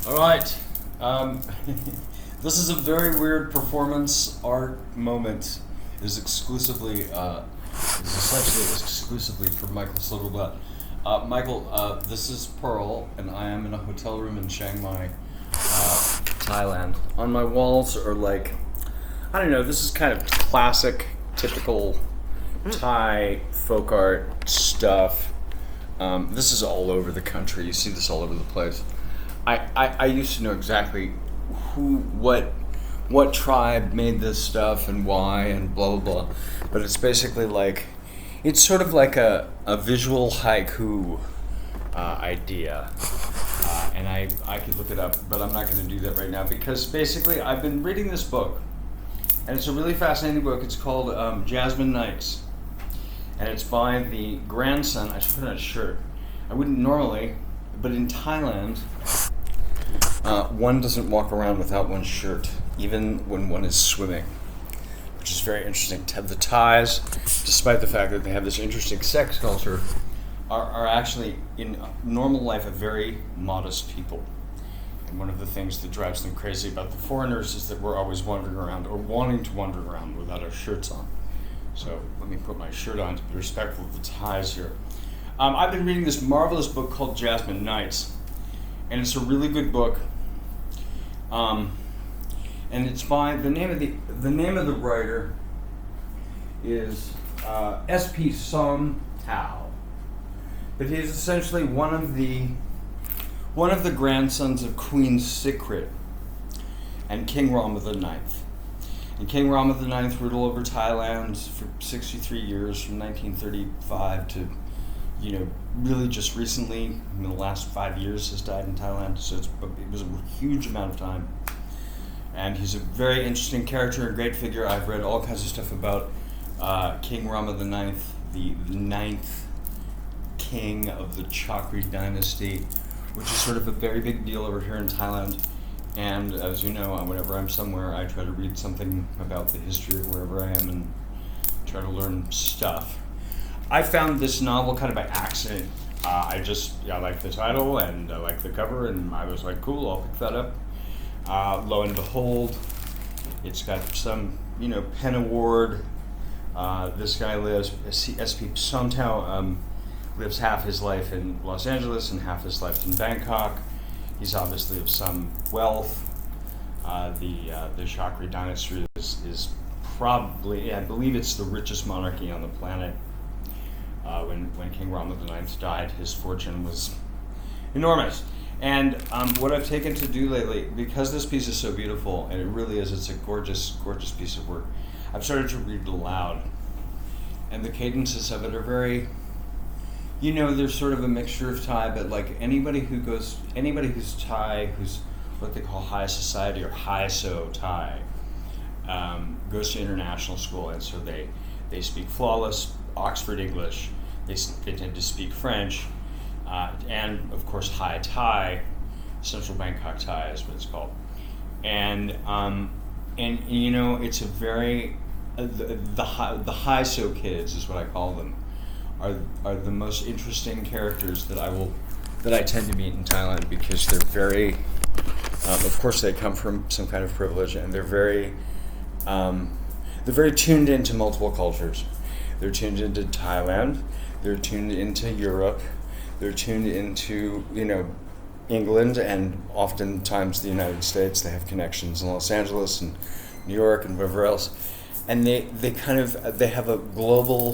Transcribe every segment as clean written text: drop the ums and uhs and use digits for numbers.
All right. This is a very weird performance art moment. Is exclusively, is essentially exclusively for Michael Silverblatt. Michael, this is Pearl, and I am in a hotel room in Chiang Mai, Thailand. On my walls are like, I don't know. This is kind of classic, typical Thai folk art stuff. This is all over the country. You see this all over the place. I used to know exactly what tribe made this stuff and why and blah blah blah, but it's basically like, it's sort of like a visual haiku idea, and I could look it up, but I'm not going to do that right now because basically I've been reading this book, and it's a really fascinating book. It's called Jasmine Nights, and it's by the grandson. I should put on a shirt. I wouldn't normally, but in Thailand, one doesn't walk around without one's shirt, even when one is swimming, which is very interesting. The Thais, despite the fact that they have this interesting sex culture, are actually, in normal life, a very modest people. And one of the things that drives them crazy about the foreigners is that we're always wandering around, or wanting to wander around, without our shirts on. So let me put my shirt on to be respectful of the Thais here. I've been reading this marvelous book called Jasmine Nights, and it's a really good book. And it's by the name of the writer is S.P. Som Tao, but he's essentially one of the grandsons of Queen Sikrit and King Rama IX. And King Rama IX ruled over Thailand for 63 years, from 1935 to, really just recently, in the last 5 years, has died in Thailand. So it was a huge amount of time. And he's a very interesting character, a great figure. I've read all kinds of stuff about King Rama IX, the ninth king of the Chakri dynasty, which is sort of a very big deal over here in Thailand. And as you know, whenever I'm somewhere, I try to read something about the history of wherever I am and try to learn stuff. I found this novel kind of by accident. I like the title and I like the cover, and I was like, cool, I'll pick that up. Lo and behold, it's got some, Pen Award. This guy lives, S.P. Somtao, lives half his life in Los Angeles and half his life in Bangkok. He's obviously of some wealth. The Chakri dynasty is probably, I believe it's the richest monarchy on the planet. When King Rama IX died, his fortune was enormous. And what I've taken to do lately, because this piece is so beautiful, and it really is, it's a gorgeous, gorgeous piece of work, I've started to read it aloud. And the cadences of it are very, there's sort of a mixture of Thai, but like anybody who's Thai, who's what they call high society or high so Thai, goes to international school, and so they speak flawless Oxford English, they tend to speak French, and of course High Thai, Central Bangkok Thai is what it's called, and it's a very the high so kids is what I call them, are the most interesting characters that I tend to meet in Thailand, because they're very, of course they come from some kind of privilege, and they're very tuned into multiple cultures. They're tuned into Thailand, they're tuned into Europe, they're tuned into, England, and oftentimes the United States. They have connections in Los Angeles and New York and wherever else. And they have a global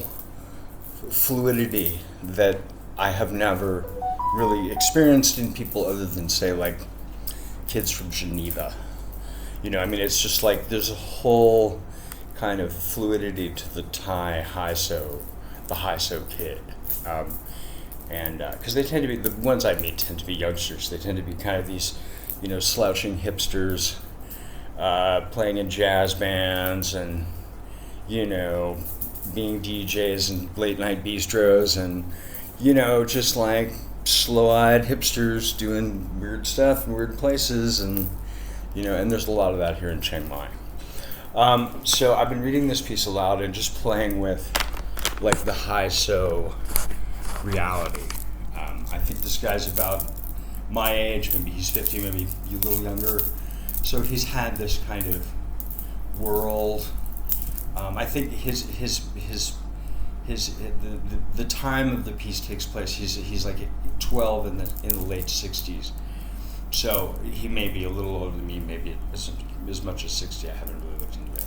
fluidity that I have never really experienced in people other than, say, like kids from Geneva. It's just like there's a whole kind of fluidity to the Thai the high so kid. And because they tend to be, the ones I meet tend to be youngsters. They tend to be kind of these, slouching hipsters, playing in jazz bands and, being DJs and late night bistros and, just like slow-eyed hipsters doing weird stuff in weird places, and, and there's a lot of that here in Chiang Mai. So I've been reading this piece aloud and just playing with like the high so reality. I think this guy's about my age, maybe he's 50, maybe a little younger. So he's had this kind of world. I think the time of the piece takes place. He's like 12 in the late 60s. So he may be a little older than me, maybe as much as 60. I haven't really looked into it.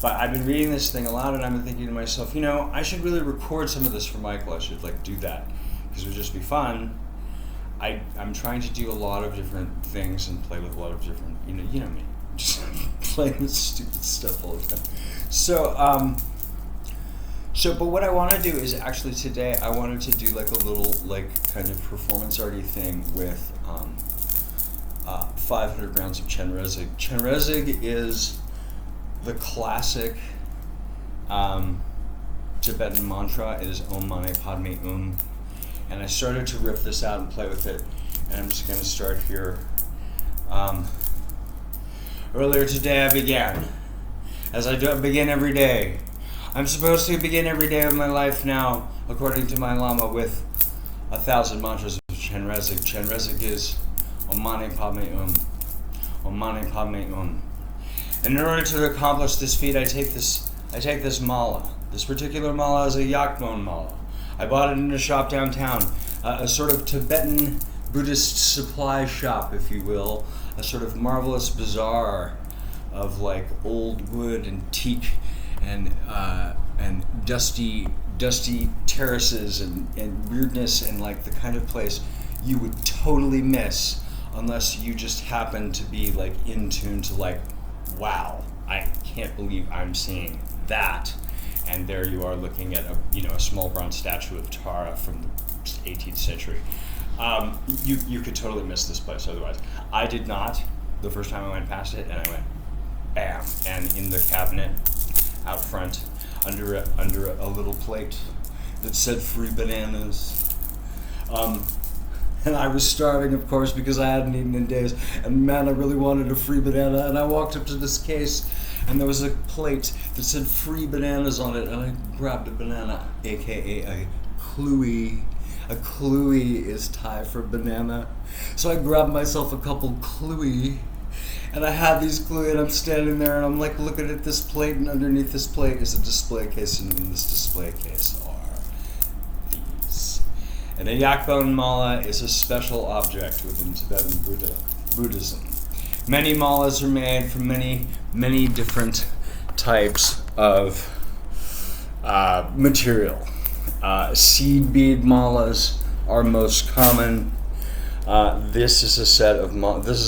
But I've been reading this thing a lot, and I've been thinking to myself, I should really record some of this for Michael. I should do that, because it would just be fun. I'm trying to do a lot of different things and play with a lot of different, you know me, just playing with stupid stuff all the time. But what I want to do is actually today I wanted to do like a little kind of performance arty thing with 500 grams of Chen Rezig. Chen Rezig is the classic Tibetan mantra. It is Om Mani Padme Um. And I started to riff this out and play with it. And I'm just going to start here. Earlier today I began, as I begin every day. I'm supposed to begin every day of my life now, according to my Lama, with 1,000 mantras of Chen Rezig. Chen Rezig is Om Mani Padme Um. Om Mani Padme Um. And in order to accomplish this feat, I take this mala. This particular mala is a yakbone mala. I bought it in a shop downtown, a sort of Tibetan Buddhist supply shop, if you will, a sort of marvelous bazaar of like old wood and teak and dusty terraces and weirdness, and like the kind of place you would totally miss unless you just happen to be like in tune to like, wow, I can't believe I'm seeing that. And there you are looking at a small bronze statue of Tara from the 18th century. You could totally miss this place otherwise. I did not the first time I went past it, and I went, bam! And in the cabinet out front, under a little plate that said free bananas. And I was starving, of course, because I hadn't eaten in days. And man, I really wanted a free banana. And I walked up to this case, and there was a plate that said free bananas on it, and I grabbed a banana, aka a cluey. A cluey is Thai for banana. So I grabbed myself a couple cluey, and I had these cluey, and I'm standing there, and I'm like looking at this plate, and underneath this plate is a display case, and in this display case are these. And a yakbone mala is a special object within Tibetan Buddhism. Many malas are made from many different types of material. Seed bead malas are most common. This is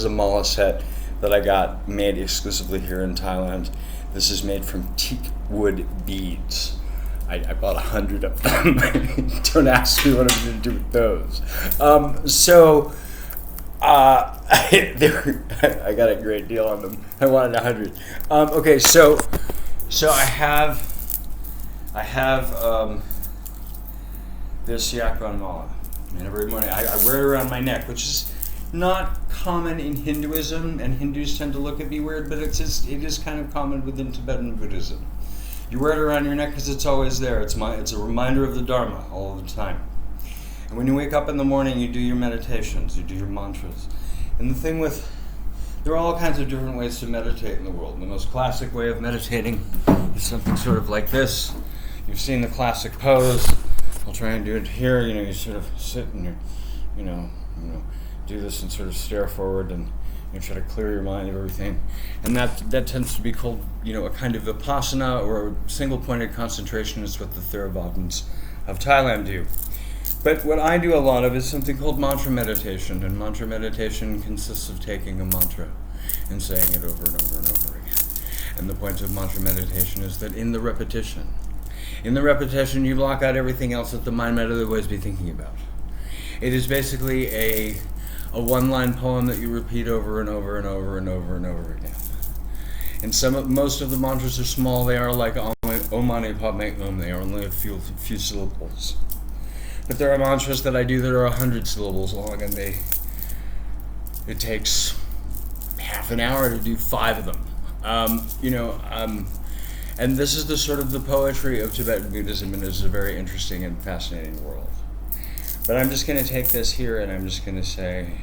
a mala set that I got made exclusively here in Thailand. This is made from teak wood beads. I bought 100 of them. Don't ask me what I'm going to do with those. I got a great deal on them. I wanted 100. Okay, so I have this yakbone mala, and every morning I wear it around my neck, which is not common in Hinduism, and Hindus tend to look at me weird, but it is kind of common within Tibetan Buddhism. You wear it around your neck because it's always there. It's a reminder of the Dharma all the time. And when you wake up in the morning, you do your meditations, you do your mantras. And the thing there are all kinds of different ways to meditate in the world. The most classic way of meditating is something sort of like this. You've seen the classic pose. I'll try and do it here. You sort of sit and you do this and sort of stare forward and try to clear your mind of everything. And that tends to be called, a kind of vipassana or a single-pointed concentration. Is what the Theravadans of Thailand do. But what I do a lot of is something called mantra meditation, and mantra meditation consists of taking a mantra and saying it over and over and over again. And the point of mantra meditation is that in the repetition, you block out everything else that the mind might otherwise be thinking about. It is basically a one-line poem that you repeat over and over and over and over and over again. And most of the mantras are small. They are like Om Mani Padme Um. They are only a few syllables. But there are mantras that I do that are 100 syllables long, and it takes half an hour to do 5 of them. And this is the sort of the poetry of Tibetan Buddhism, and it is a very interesting and fascinating world. But I'm just going to take this here, and I'm just going to say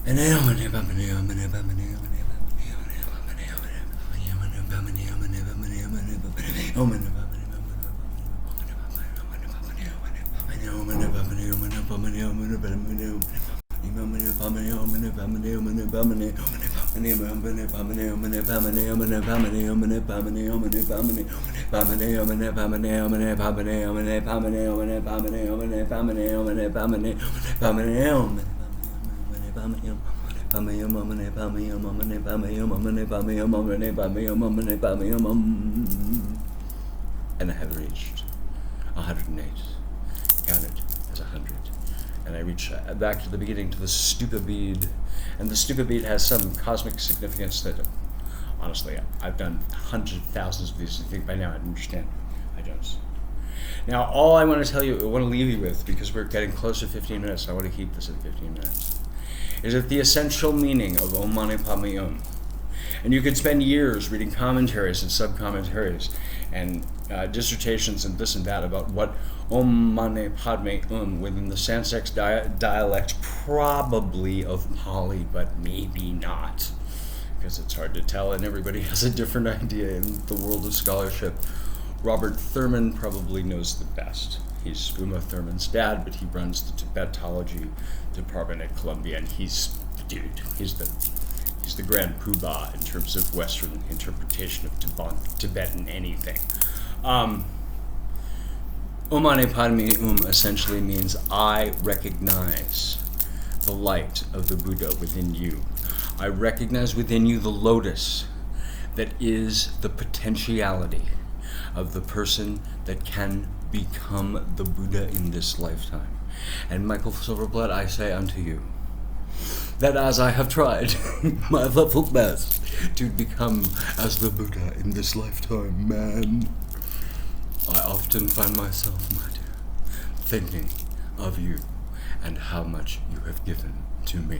And I have reached 108. Count it as 100. And I reach back to the beginning, to the stupa bead. And the stupa bead has some cosmic significance that, honestly, I've done hundreds of thousands of these. I think by now I understand. I don't. Now, all I want to tell you, I want to leave you with, because we're getting close to 15 minutes, I want to keep this at 15 minutes, is that the essential meaning of Om Mani Padme Hum. And you could spend years reading commentaries and sub-commentaries and dissertations and this and that about what Om Mani Padme Hum within the Sansex dialect, probably of Pali, but maybe not, because it's hard to tell and everybody has a different idea in the world of scholarship. Robert Thurman probably knows the best. He's Uma Thurman's dad, but he runs the Tibetology department at Columbia, and he's the dude. He's the grand poobah in terms of Western interpretation of Tibetan anything. Om Mani Padme Hum essentially means I recognize the light of the Buddha within you. I recognize within you the lotus that is the potentiality of the person that can become the Buddha in this lifetime. And Michael Silverblood, I say unto you, that as I have tried my level best to become as the Buddha in this lifetime, man, I often find myself, my dear, thinking of you and how much you have given to me.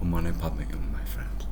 Om Mani Padme Hum, my friend.